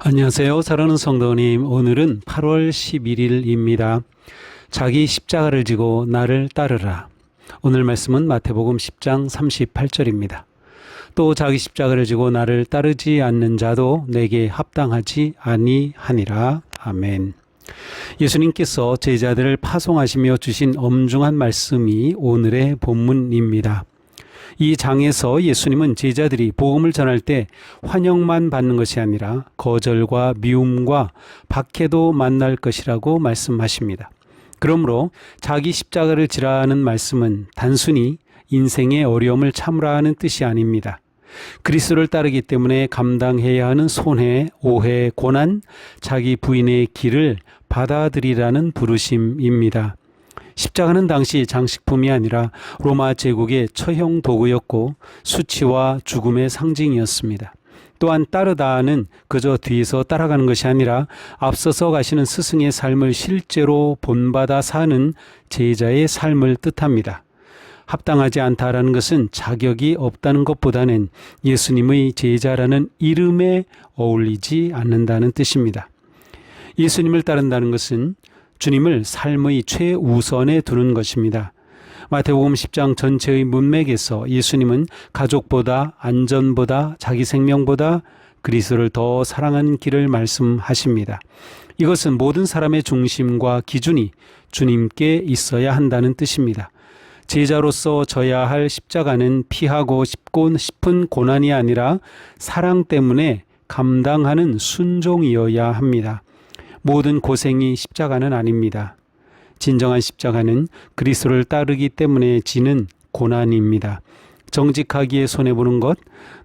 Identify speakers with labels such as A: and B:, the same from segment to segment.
A: 안녕하세요. 사랑하는 성도님, 오늘은 8월 11일입니다. 자기 십자가를 지고 나를 따르라. 오늘 말씀은 마태복음 10장 38절입니다. 또 자기 십자가를 지고 나를 따르지 않는 자도 내게 합당하지 아니하니라. 아멘. 예수님께서 제자들을 파송하시며 주신 엄중한 말씀이 오늘의 본문입니다. 이 장에서 예수님은 제자들이 복음을 전할 때 환영만 받는 것이 아니라 거절과 미움과 박해도 만날 것이라고 말씀하십니다. 그러므로 자기 십자가를 지라는 말씀은 단순히 인생의 어려움을 참으라 하는 뜻이 아닙니다. 그리스도를 따르기 때문에 감당해야 하는 손해, 오해, 고난, 자기 부인의 길을 받아들이라는 부르심입니다. 십자가는 당시 장식품이 아니라 로마 제국의 처형 도구였고 수치와 죽음의 상징이었습니다. 또한 따르다는 그저 뒤에서 따라가는 것이 아니라 앞서서 가시는 스승의 삶을 실제로 본받아 사는 제자의 삶을 뜻합니다. 합당하지 않다라는 것은 자격이 없다는 것보다는 예수님의 제자라는 이름에 어울리지 않는다는 뜻입니다. 예수님을 따른다는 것은 주님을 삶의 최우선에 두는 것입니다. 마태복음 10장 전체의 문맥에서 예수님은 가족보다 안전보다 자기 생명보다 그리스도를 더 사랑하는 길을 말씀하십니다. 이것은 모든 사람의 중심과 기준이 주님께 있어야 한다는 뜻입니다. 제자로서 져야 할 십자가는 피하고 싶은 고난이 아니라 사랑 때문에 감당하는 순종이어야 합니다. 모든 고생이 십자가는 아닙니다. 진정한 십자가는 그리스도를 따르기 때문에 지는 고난입니다. 정직하기에 손해보는 것,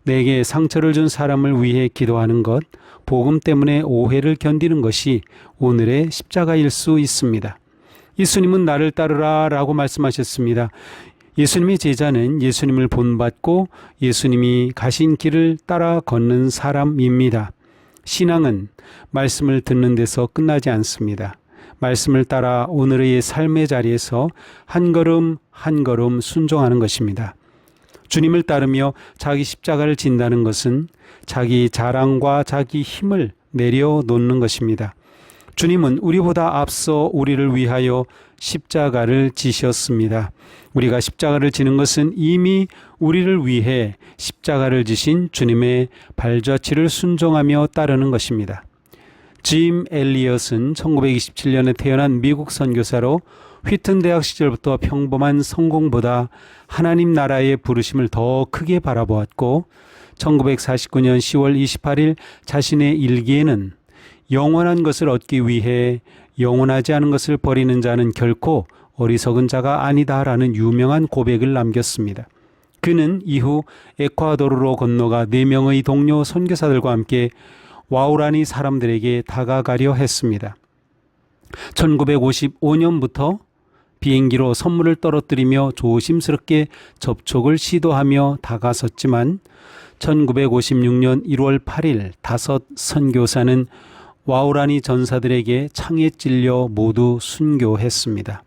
A: 내게 상처를 준 사람을 위해 기도하는 것, 복음 때문에 오해를 견디는 것이 오늘의 십자가일 수 있습니다. 예수님은 나를 따르라 라고 말씀하셨습니다. 예수님의 제자는 예수님을 본받고 예수님이 가신 길을 따라 걷는 사람입니다. 신앙은 말씀을 듣는 데서 끝나지 않습니다. 말씀을 따라 오늘의 삶의 자리에서 한 걸음 한 걸음 순종하는 것입니다. 주님을 따르며 자기 십자가를 진다는 것은 자기 자랑과 자기 힘을 내려놓는 것입니다. 주님은 우리보다 앞서 우리를 위하여 십자가를 지셨습니다. 우리가 십자가를 지는 것은 이미 우리를 위해 십자가를 지신 주님의 발자취를 순종하며 따르는 것입니다. 짐 엘리엇은 1927년에 태어난 미국 선교사로 휘튼 대학 시절부터 평범한 성공보다 하나님 나라의 부르심을 더 크게 바라보았고 1949년 10월 28일 자신의 일기에는 영원한 것을 얻기 위해 영원하지 않은 것을 버리는 자는 결코 어리석은 자가 아니다라는 유명한 고백을 남겼습니다. 그는 이후 에콰도르로 건너가 4명의 동료 선교사들과 함께 와우라니 사람들에게 다가가려 했습니다. 1955년부터 비행기로 선물을 떨어뜨리며 조심스럽게 접촉을 시도하며 다가섰지만 1956년 1월 8일 5 선교사는 와우라니 전사들에게 창에 찔려 모두 순교했습니다.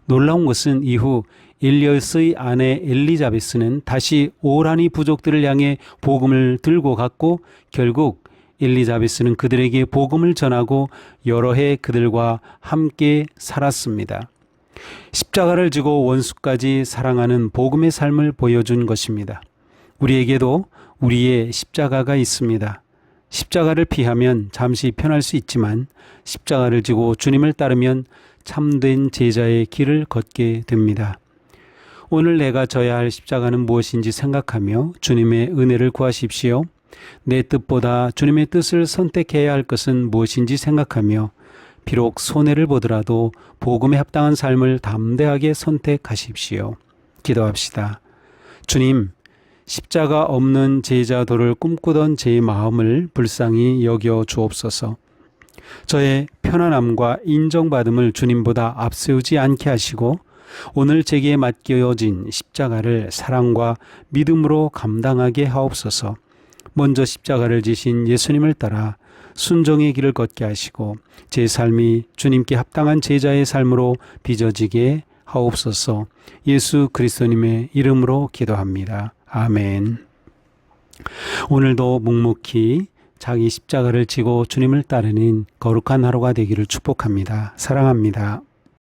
A: 놀라운 것은 이후 엘리엇의 아내 엘리자베스는 다시 오라니 부족들을 향해 복음을 들고 갔고 결국 엘리자베스는 그들에게 복음을 전하고 여러 해 그들과 함께 살았습니다. 십자가를 지고 원수까지 사랑하는 복음의 삶을 보여준 것입니다. 우리에게도 우리의 십자가가 있습니다. 십자가를 피하면 잠시 편할 수 있지만 십자가를 지고 주님을 따르면 참된 제자의 길을 걷게 됩니다. 오늘 내가 져야 할 십자가는 무엇인지 생각하며 주님의 은혜를 구하십시오. 내 뜻보다 주님의 뜻을 선택해야 할 것은 무엇인지 생각하며 비록 손해를 보더라도 복음에 합당한 삶을 담대하게 선택하십시오. 기도합시다. 주님, 십자가 없는 제자도를 꿈꾸던 제 마음을 불쌍히 여겨 주옵소서. 저의 편안함과 인정받음을 주님보다 앞세우지 않게 하시고 오늘 제게 맡겨진 십자가를 사랑과 믿음으로 감당하게 하옵소서. 먼저 십자가를 지신 예수님을 따라 순종의 길을 걷게 하시고 제 삶이 주님께 합당한 제자의 삶으로 빚어지게 하옵소서. 예수 그리스도님의 이름으로 기도합니다. 아멘. 오늘도 묵묵히 자기 십자가를 지고 주님을 따르는 거룩한 하루가 되기를 축복합니다. 사랑합니다.